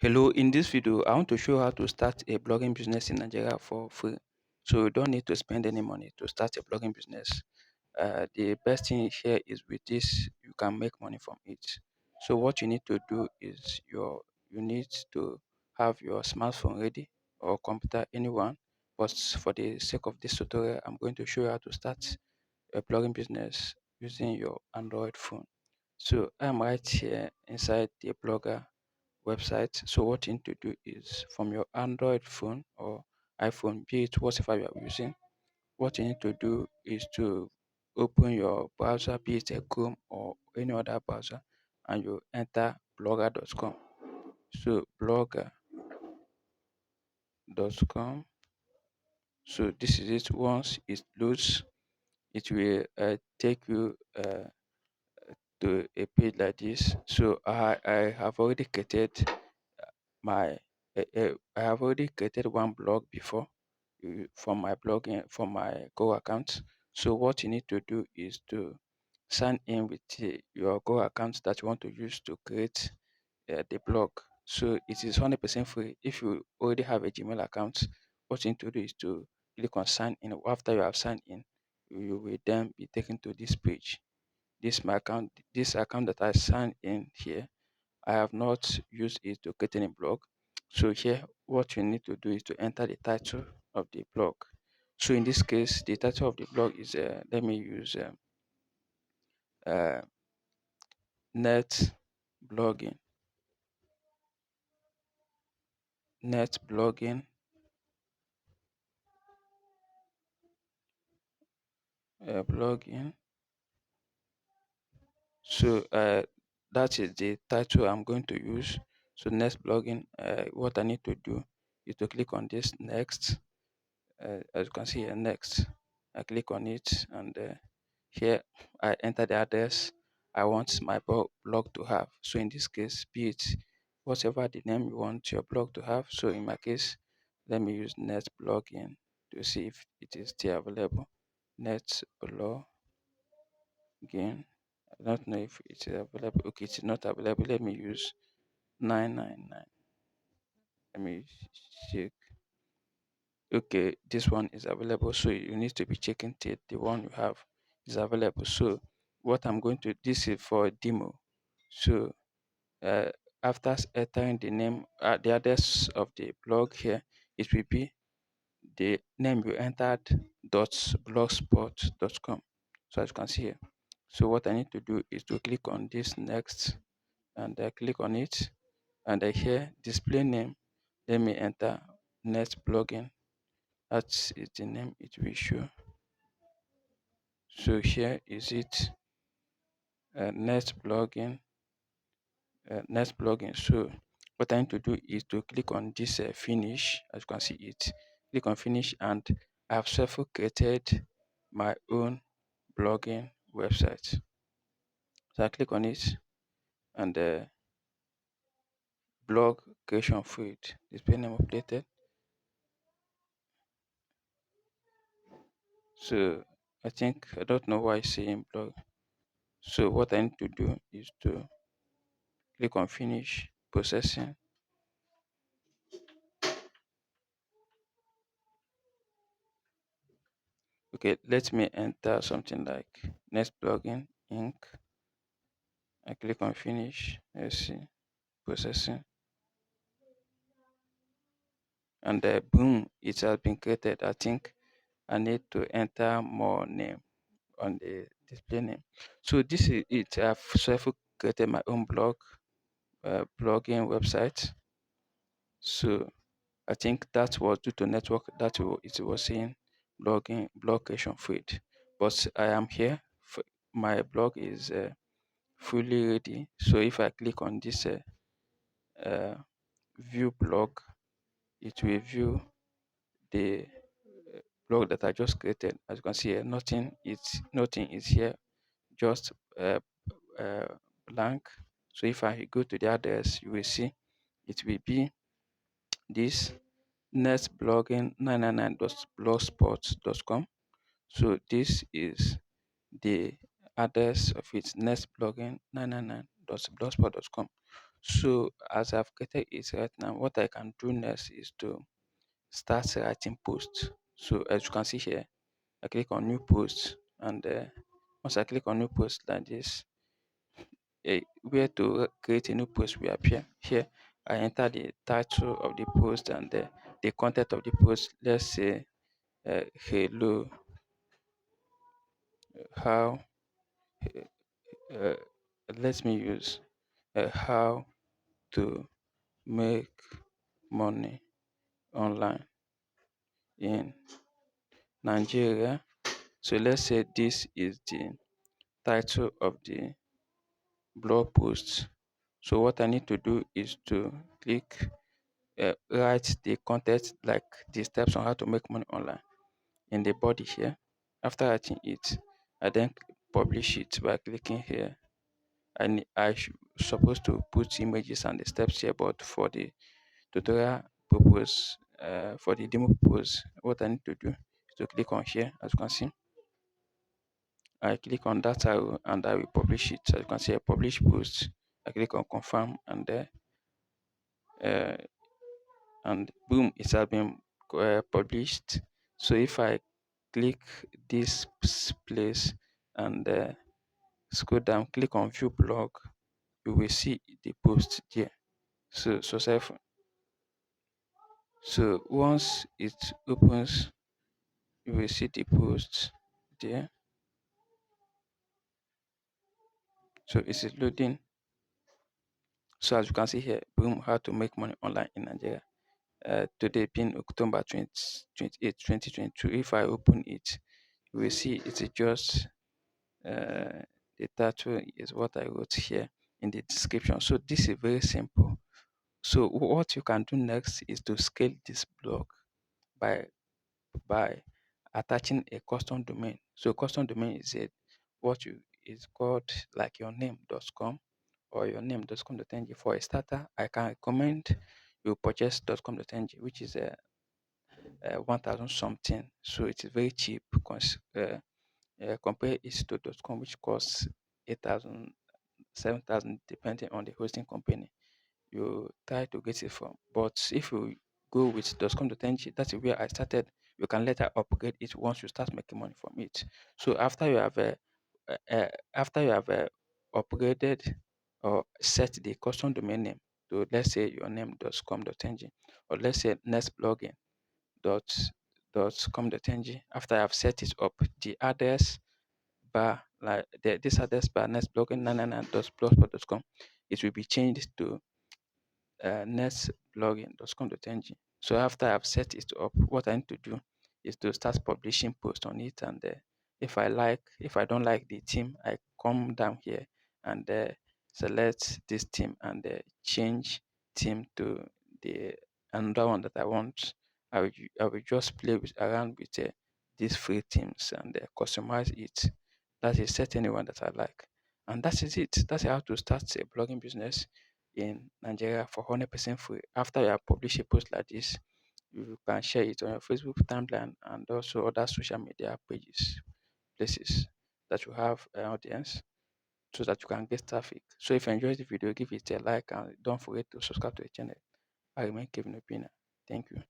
Hello, in this video, I want to show how to start a blogging business in Nigeria for free. So you don't need to spend any money to start a blogging business. The best thing here is with this, you can make money from it. So what you need to do is you need to have your smartphone ready or computer, anyone. But for the sake of this tutorial, I'm going to show you how to start a blogging business using your Android phone. So I'm right here inside the blogger website. So what you need to do is from your Android phone or iPhone, be it whatever you are using, what you need to do is to open your browser, be it a Chrome or any other browser, and you enter blogger.com. So blogger.com. So this is it. Once it loads, it will take you to a page like this. So I have already created my I have already created one blog before from my blogging from my Go account. So what you need to do is to sign in with your Go account that you want to use to create the blog. So it is 100% free. If you already have a Gmail account, what you need to do is to click on sign in. After you have signed in, you will then be taken to this page. This account that I signed in here, I have not used it to create any blog. So here, what you need to do is to enter the title of the blog. So in this case, the title of the blog is let me use uh, net blogging, net blogging, blogging. So that is the title I'm going to use. So next blogging, what I need to do is to click on this next. As you can see here, next. I click on it, and here I enter the address I want my blog to have. So in this case, be it whatever the name you want your blog to have. So in my case, let me use net blogging to see if it is still available. Net blogging. I don't know if it's available. Okay, it's not available. Let me use 999. Let me check. Okay, this one is available. So you need to be checking till the one you have is available. So what I'm going to this is for a demo. So uh, after entering the name, the address of the blog here, it will be the name you entered .blogspot.com. So as you can see here. So what I need to do is to click on this next, and I click on it, and I here display name. Let me enter net blogging. That is the name it will show. So here is it, net blogging, net blogging. So what I need to do is to click on this finish. As you can see it, click on finish, and I have self created my own blogging website. So I click on it, and blog creation field display name updated. So I don't know why it's saying blog. So what I need to do is to click on finish processing. Okay, let me enter something like next plugin Inc. I click on finish. Let's see processing, and boom, it has been created. I think I need to enter more name on the display name. So this is it. I've self created my own blogging website. So I think that was due to network that it was saying blog creation feed. But I am here. My blog is fully ready. So if I click on this uh, view blog, it will view the blog that I just created. As you can see here, nothing is here, just uh, blank. So if I go to the address, you will see it will be this netblogging 999.blogspot.com. So this is the address of its netblogging 999.blogspot.com. So as I've created it right now, what I can do next is to start writing posts. So as you can see here, I click on new post, and once I click on new post like this, where to create a new post will appear. Here I enter the title of the post and the content of the post. Let's say hello, how uh, let me use how to make money online in Nigeria. So let's say this is the title of the blog post. So what I need to do is to click write the content, like the steps on how to make money online, in the body here. After writing it, I then publish it by clicking here. And supposed to put images and the steps here, but for the tutorial purpose, for the demo purpose, what I need to do is to click on here. As you can see, I click on that arrow and I will publish it. As you can see, I publish post. I click on confirm, uh, and boom, it has been published. So if I click this place and scroll down, click on view blog, you will see the post there. So once it opens, you will see the post there. So it is loading. So as you can see here, boom, how to make money online in Nigeria. Today being October 28, 2022. If I open it, you will see it is just the title is what I wrote here in the description. So this is very simple. So what you can do next is to scale this blog by by attaching a custom domain. So custom domain is what you is called like your name.com or your name.com.ng. For a starter, I can recommend you purchase .com.ng, which is 1000 something. So it is very cheap because compare it to .com, which costs 8,000, 7,000, depending on the hosting company you try to get it from. But if you go with .com.ng, that's where I started. You can later upgrade it once you start making money from it. So after you have upgraded or set the custom domain name to, let's say, your name.com.ng, or let's say next blogging dot com.ng. After I've set it up, the address bar, like this address bar, next blogging 999.blogspot.com, it will be changed to nextblogging.com.ng. So after I've set it up, what I need to do is to start publishing posts on it. And if I don't like the theme, I come down here and select this theme and change theme to the another one that I want. I will just play around with these free themes and customize it. That is set anyone that I like. And that is it. That's how to start a blogging business in Nigeria for 100% free. After you have published a post like this, you can share it on your Facebook timeline and also other social media pages, places that you have an audience, so that you can get traffic. So if you enjoyed the video, give it a like and don't forget to subscribe to the channel. I remain Kevin Opina. Thank you.